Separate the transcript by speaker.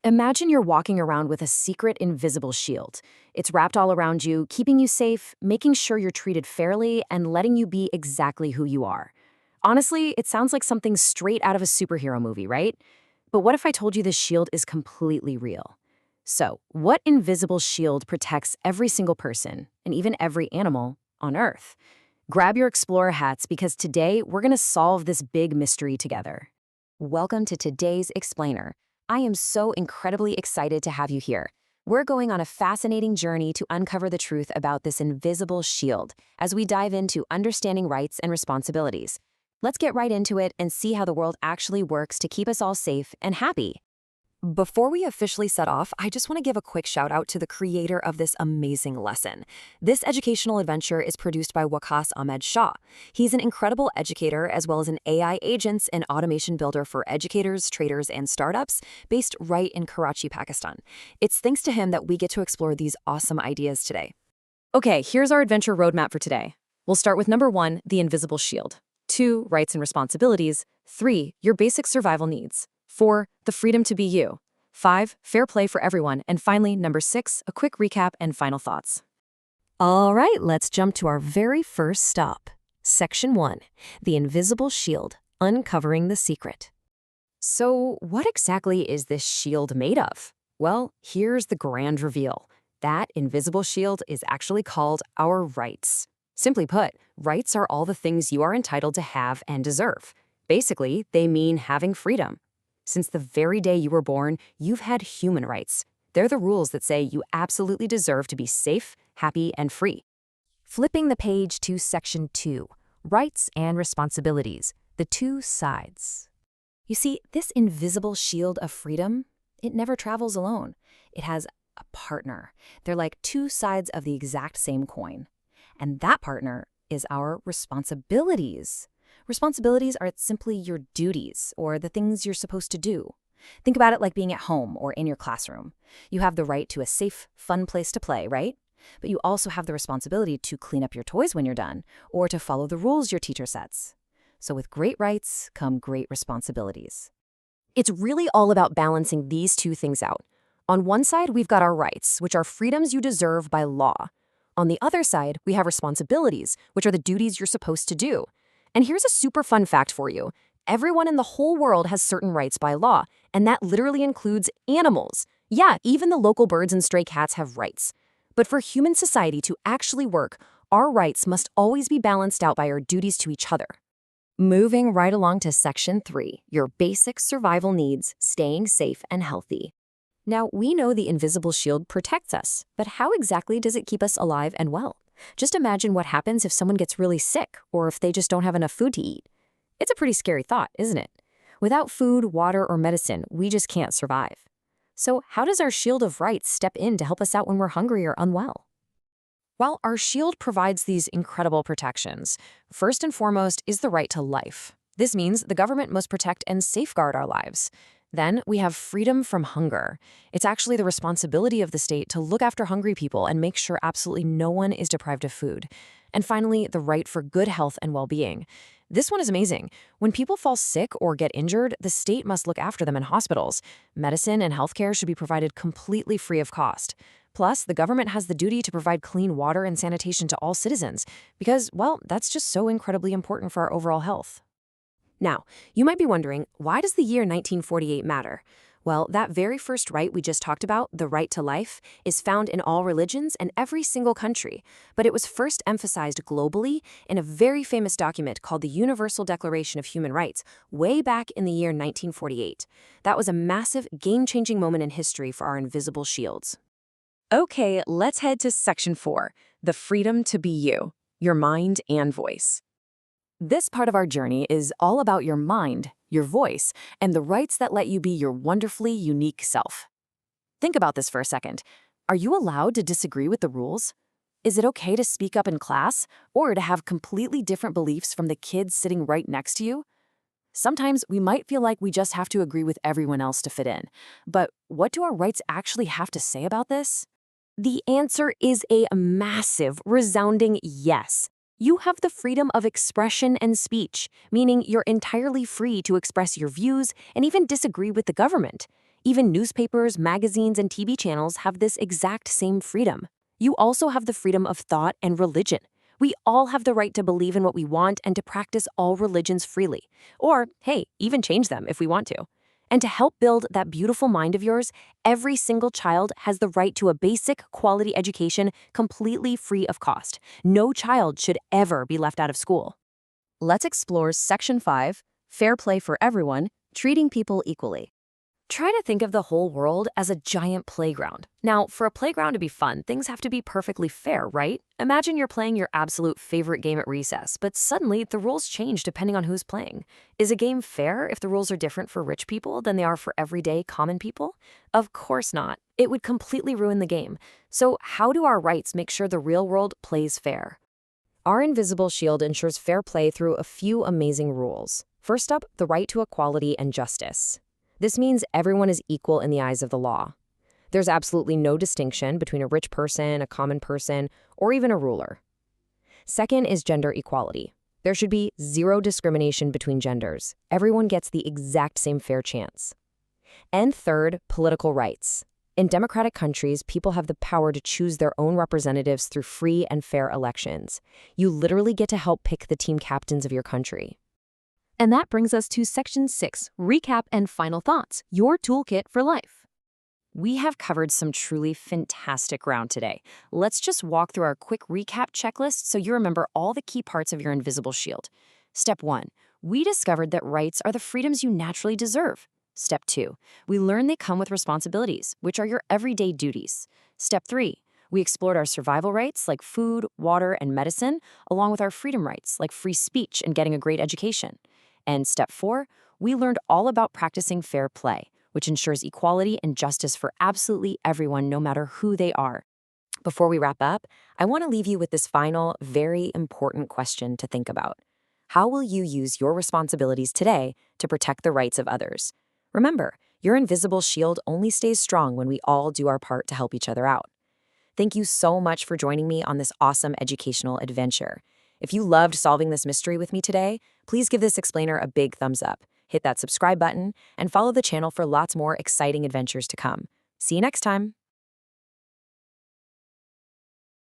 Speaker 1: Imagine you're walking around with a secret invisible shield. It's wrapped all around you, keeping you safe, making sure you're treated fairly, and letting you be exactly who you are. Honestly, it sounds like something straight out of a superhero movie, right? But what if I told you this shield is completely real? So, what invisible shield protects every single person, and even every animal, on Earth? Grab your explorer hats because today we're going to solve this big mystery together. Welcome to today's Explainer. I am so incredibly excited to have you here. We're going on a fascinating journey to uncover the truth about this invisible shield as we dive into understanding rights and responsibilities. Let's get right into it and see how the world actually works to keep us all safe and happy. Before we officially set off, I just want to give a quick shout out to the creator of this amazing lesson. This educational adventure is produced by Waqas Ahmed Shah. He's an incredible educator as well as an AI agents and automation builder for educators, traders, and startups based right in Karachi, Pakistan. It's thanks to him that we get to explore these awesome ideas today. Okay, here's our adventure roadmap for today. We'll start with number 1, the invisible shield. 2, rights and responsibilities. 3, your basic survival needs. 4, the freedom to be you. 5, fair play for everyone. And finally, number 6, a quick recap and final thoughts. All right, let's jump to our very first stop. Section 1, the invisible shield, uncovering the secret. So, what exactly is this shield made of? Well, here's the grand reveal. That invisible shield is actually called our rights. Simply put, rights are all the things you are entitled to have and deserve. Basically, they mean having freedom. Since the very day you were born, you've had human rights. They're the rules that say you absolutely deserve to be safe, happy, and free. Flipping the page to Section 2, Rights and Responsibilities, the two sides. You see, this invisible shield of freedom, it never travels alone. It has a partner. They're like two sides of the exact same coin. And that partner is our responsibilities. Responsibilities are simply your duties, or the things you're supposed to do. Think about it like being at home or in your classroom. You have the right to a safe, fun place to play, right? But you also have the responsibility to clean up your toys when you're done, or to follow the rules your teacher sets. So with great rights come great responsibilities. It's really all about balancing these two things out. On one side, we've got our rights, which are freedoms you deserve by law. On the other side, we have responsibilities, which are the duties you're supposed to do. And here's a super fun fact for you. Everyone in the whole world has certain rights by law, and that literally includes animals. Yeah, even the local birds and stray cats have rights. But for human society to actually work, our rights must always be balanced out by our duties to each other. Moving right along to Section 3, your basic survival needs, staying safe and healthy. Now, we know the invisible shield protects us, but how exactly does it keep us alive and well? Just imagine what happens if someone gets really sick or if they just don't have enough food to eat. It's a pretty scary thought, isn't it? Without food, water, or medicine, we just can't survive. So how does our shield of rights step in to help us out when we're hungry or unwell? Well, our shield provides these incredible protections. First and foremost is the right to life. This means the government must protect and safeguard our lives. Then we have freedom from hunger. It's actually the responsibility of the state to look after hungry people and make sure absolutely no one is deprived of food. And finally, the right for good health and well-being. This one is amazing. When people fall sick or get injured, the state must look after them in hospitals. Medicine and healthcare should be provided completely free of cost. Plus, the government has the duty to provide clean water and sanitation to all citizens because, well, that's just so incredibly important for our overall health. Now, you might be wondering, why does the year 1948 matter? Well, that very first right we just talked about, the right to life, is found in all religions and every single country. But it was first emphasized globally in a very famous document called the Universal Declaration of Human Rights, way back in the year 1948. That was a massive, game-changing moment in history for our invisible shields. Okay, let's head to Section 4, the freedom to be you, your mind and voice. This part of our journey is all about your mind, your voice, and the rights that let you be your wonderfully unique self. Think about this for a second. Are you allowed to disagree with the rules? Is it okay to speak up in class or to have completely different beliefs from the kids sitting right next to you? Sometimes we might feel like we just have to agree with everyone else to fit in. But what do our rights actually have to say about this? The answer is a massive, resounding yes. You have the freedom of expression and speech, meaning you're entirely free to express your views and even disagree with the government. Even newspapers, magazines, and TV channels have this exact same freedom. You also have the freedom of thought and religion. We all have the right to believe in what we want and to practice all religions freely. Or, hey, even change them if we want to. And to help build that beautiful mind of yours, every single child has the right to a basic quality education completely free of cost. No child should ever be left out of school. Let's explore Section 5, Fair Play for Everyone, Treating People Equally. Try to think of the whole world as a giant playground. Now, for a playground to be fun, things have to be perfectly fair, right? Imagine you're playing your absolute favorite game at recess, but suddenly the rules change depending on who's playing. Is a game fair if the rules are different for rich people than they are for everyday common people? Of course not. It would completely ruin the game. So how do our rights make sure the real world plays fair? Our invisible shield ensures fair play through a few amazing rules. First up, the right to equality and justice. This means everyone is equal in the eyes of the law. There's absolutely no distinction between a rich person, a common person, or even a ruler. Second is gender equality. There should be zero discrimination between genders. Everyone gets the exact same fair chance. And third, political rights. In democratic countries, people have the power to choose their own representatives through free and fair elections. You literally get to help pick the team captains of your country. And that brings us to Section 6, Recap and Final Thoughts, your toolkit for life. We have covered some truly fantastic ground today. Let's just walk through our quick recap checklist so you remember all the key parts of your invisible shield. Step 1, we discovered that rights are the freedoms you naturally deserve. Step 2, we learned they come with responsibilities, which are your everyday duties. Step 3, we explored our survival rights like food, water, and medicine, along with our freedom rights like free speech and getting a great education. And step 4, we learned all about practicing fair play, which ensures equality and justice for absolutely everyone, no matter who they are. Before we wrap up, I want to leave you with this final, very important question to think about. How will you use your responsibilities today to protect the rights of others? Remember, your invisible shield only stays strong when we all do our part to help each other out. Thank you so much for joining me on this awesome educational adventure. If you loved solving this mystery with me today, please give this explainer a big thumbs up, hit that subscribe button, and follow the channel for lots more exciting adventures to come. See you next time.